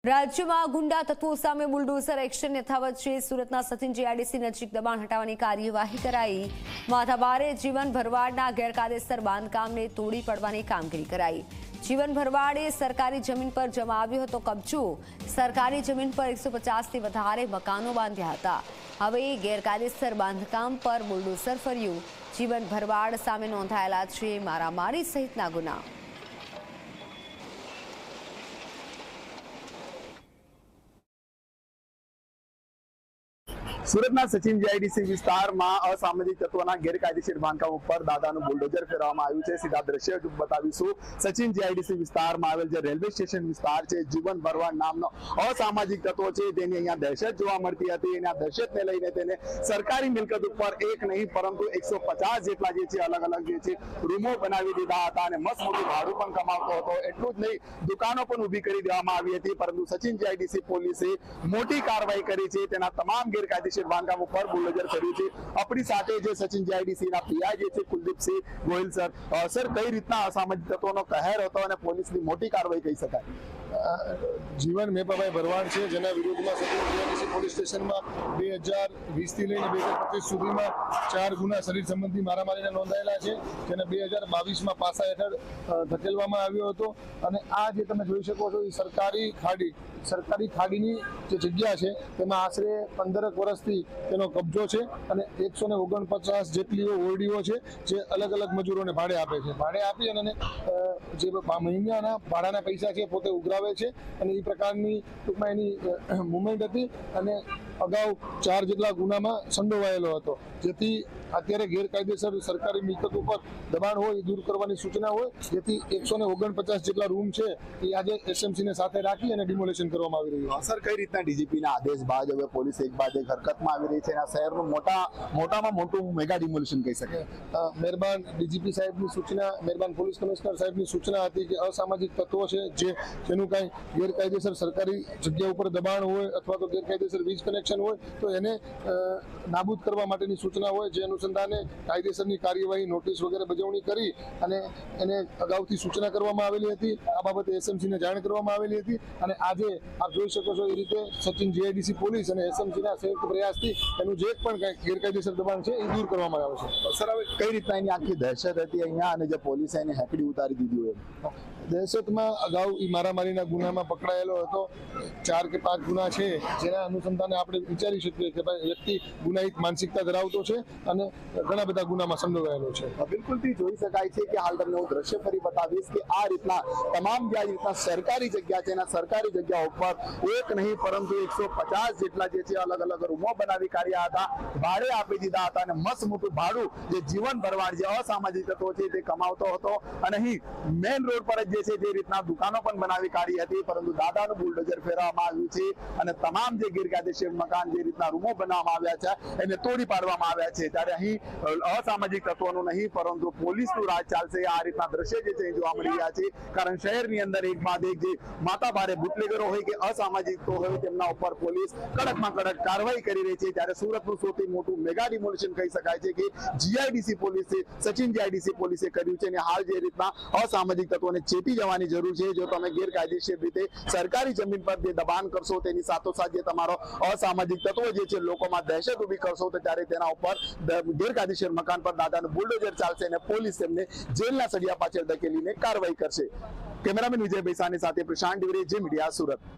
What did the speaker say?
રાજ્યમાં ગુંડા તત્વો સામે બુલડોઝર એક્શન યથાવત છે। સુરતના સચિન જીઆઈડીસી નજીક દબાણ હટાવવાની કાર્યવાહી કરાઈ। માથાભારે જીવન ભરવાડના ગેરકાયદેસર બાંધકામને તોડી પાડવાની કામગીરી કરાઈ। જીવન ભરવાડે સરકારી જમીન પર જમાવ્યો હતો કબજો। સરકારી જમીન પર 150થી વધારે મકાનો બાંધ્યા હતા। હવે ગેરકાયદેસર બાંધકામ પર બુલડોઝર ફર્યું। જીવન ભરવાડ સામે નોંધાયેલા છે મારામારી સહિતના ગુના। સુરતના સચિન જીઆઈડીસી વિસ્તારમાં અસામાજિક તત્વોના ગેરકાયદેસર બાંધકામ ઉપર દાદાનું બુલડોઝર ફેરવવામાં આવ્યું છે। સીધા દ્રશ્ય બતાવીશું। સચિન જીઆઈડીસી વિસ્તારમાં આવેલ જે રેલવે સ્ટેશન વિસ્તાર છે, જીવન ભરવાડ નામનો અસામાજિક તત્વો છે તેની અહીંયા દહેશત જોવા મળતી હતી। એના દહેશતને લઈને તેને સરકારી મિલકત ઉપર એક નહીં પરંતુ 150 જેટલા જે છે અલગ અલગ જે છે રૂમો બનાવી દીધા હતા અને મસ્ત મોટું ભાડું પણ કમાવતો હતો। એટલું જ નહીં, દુકાનો પણ ઊભી કરી દેવામાં આવી હતી, પરંતુ સચિન જીઆઈડીસી પોલીસે મોટી કાર્યવાહી કરી છે। તેના તમામ ગેરકાયદેસર બાંધકામ ઉપર બુલડોઝર કર્યું છે। આપણી સાથે જે સચિન જીઆઈડીસી ના પીઆઈ જે છે કુલદીપસિંહ ગોહિલ સર, કઈ રીતના અસામાજિક તત્વોનો કહેર હતો અને પોલીસની મોટી કાર્યવાહી કહી શકાય? જીવન મેપાભાઈ ભરવાડ છે, જેના વિરોધમાં સચિન જીઆઈડીસી પોલીસ સ્ટેશનમાં 2020 થી લઈને 2025 સુધીમાં 4 ગુના શરીર સંબંધી મારામારીના નોંધાયેલા છે, જેને 2022માં પાસા હેઠળ ધકેલવામાં આવ્યો હતો। અને આ જે તમે જોઈ શકો છો એ સરકારી ખાડીની જે જગ્યા છે તેમાં આશરે 15 વર્ષથી તેનો કબજો છે અને 149 જેટલી ઓરડીઓ છે જે અલગ અલગ મજૂરોને ભાડે આપે છે। ભાડે આપી અને જે મહિનાના ભાડાના પૈસા છે પોતે ઉઘરાવે છે અને એ પ્રકારની ટૂંકમાં એની મુવમેન્ટ હતી અને અગાઉ 4 જેટલા ગુનામાં સંડોવાયેલો હતો, જેથી અત્યારે ગેરકાયદેસર સરકારી મિલકત ઉપર દબાણ હોય એ દૂર કરવાની સૂચના હોય, જેથી 149 જેટલા રૂમ છે એ આજે એસએમસીને સાથે રાખી અને ડિમોલેશન કરવામાં આવી રહ્યું છે। સર, કઈ રીતના ડીજીપીના આદેશ બાદ હવે પોલીસ એક બાદ એક હરકતમાં આવી રહી છે અને આ શહેરનું મોટામાં મોટું મેગા ડિમોલેશન કહી શકે? મહેરબાન ડીજીપી સાહેબની સૂચના, મહેરબાન પોલીસ કમિશનર સાહેબની સૂચના હતી કે અસામાજિક તત્વો છે જેનું કાંઈ ગેરકાયદેસર સરકારી જગ્યા ઉપર દબાણ હોય અથવા તો ગેરકાયદેસર વીજ કનેક્શન હોય તો એને નાબૂદ કરવા માટેની સૂચના હોય, જે અનુસંધાને કાયદેસરની કાર્યવાહી, નોટિસ વગેરે બજવણી કરી અને એને અગાઉથી સૂચના કરવામાં આવેલી હતી। આ બાબતે એસએમસીને જાણ કરવામાં આવેલી હતી અને આજે આપ જોઈ શકો છો એ રીતે સચિન જીઆઈડીસી પોલીસ અને એસએમસીના સંયુક્ત પ્રયાસથી એનું જે પણ કંઈ ગેરકાયદેસર દબાણ છે એ દૂર કરવામાં આવે છે। સર, હવે કઈ રીતના એની આખી દહેશત હતી અહીંયા અને જે પોલીસે એને હેકડી ઉતારી દીધી હોય? દહેશતમાં અગાઉ એ મારામારીના ગુનામાં પકડાયેલો હતો। 4 કે 5 ગુના છે, જેના અનુસંધાને આપણે વિચારી શકીએ કે ભાઈ વ્યક્તિ ગુનાહિત માનસિકતા ધરાવતો છે અને ઘણા બધા ગુનામાં સંડોવાયેલો છે। બિલકુલથી જોઈ શકાય છે કે હાલ તમને હું દ્રશ્ય ફરી બતાવીશ કે આ રીતના તમામ જે રીતના સરકારી જગ્યા છે એના સરકારી જગ્યા ઉપર એક નહીં પરંતુ 150 જેટલા જે છે અલગ અલગ રૂમો બનાવી કાઢ્યા હતા, ભાડે આપી દીધા હતા અને મસ્ત મોટું ભાડું જે જીવન ભરવાડ જે અસામાજિક તત્વો છે તે કમાવતો હતો। અને અહીં મેઇન રોડ પર જ જે રીતના દુકાનો પણ બનાવી કાઢી હતી, પરંતુ દાદાનું બુલડોઝર ફેરવવામાં આવ્યું છે અને તમામ જે ગેરકાયદેસર મકાન જે રીતના રૂમો બનાવવામાં આવ્યા છે એને તોડી પાડવામાં આવ્યા છે। ત્યારે અહીં અસામાજિક તત્વોનું નહીં પરંતુ પોલીસનું રાજ ચાલશે, આ રીતના દ્રશ્ય જે છે જોવા મળી રહ્યા છે। કારણ શહેરની અંદર એક બાદ એક જે માથા ભારે બુટલેગરો હોય કે અસામાજિક તો હોય તેમના ઉપર પોલીસ કડકમાં કડક કાર્યવાહી કરી રહી છે। ત્યારે સુરતનું સૌથી મોટું મેગા ડિમોલેશન કહી શકાય છે કે જીઆઈડીસી પોલીસે, સચિન જીઆઈડીસી પોલીસે કર્યું છે અને હાલ જે રીતના અસામાજિક તત્વોને ચેતી જવાની જરૂર છે। જો તમે ગેરકાયદેસર રીતે સરકારી જમીન પર જે દબાણ કરશો તેની સાથોસાથ જે તમારો અસામાજિક તત્વો જે છે લોકોમાં દહેશત ઊભી કરશો તો ત્યારે તેના ઉપર ગેરકાયદેસર મકાન પર દાદાનું બુલડોઝર ચાલશે અને પોલીસ તેમને જેલના સળિયા પાછળ ધકેલીને કાર્યવાહી કરશે। કેમેરામેન વિજય ભૈસાની સાથે પ્રશાંત દિવરે, જે મીડિયા, સુરત।